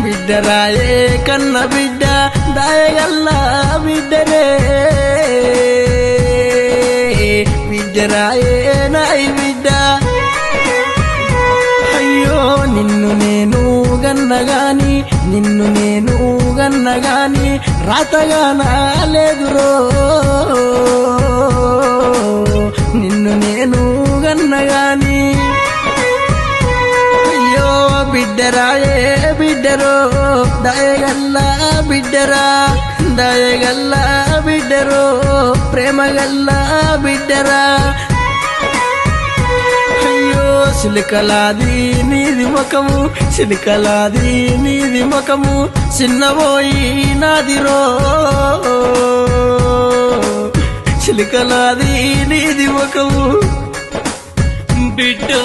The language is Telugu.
బిడ్డరాయే కన్న బిడ్డ దాయగల్ల బిడ్డరే బిడ్డరాయే నాయి బిడ్డ అయ్యో నిన్ను నేను గన్నగాని నిన్ను నేను గన్నగాని రాతగా నాలేదురో నిన్ను నేను గన్నగాని అయ్యో బిడ్డరాయే బిడ్డరో దయగల్ల బిడ్డరా దయగల్ల బిడ్డరో ప్రేమగల్ల బిడ్డరా అయ్యో సిలికలాది నీది ముఖము సిలికలాది నీది ముఖము చిన్నబోయి నాదిరో సిలికలాది నీది ముఖము బిడ్డో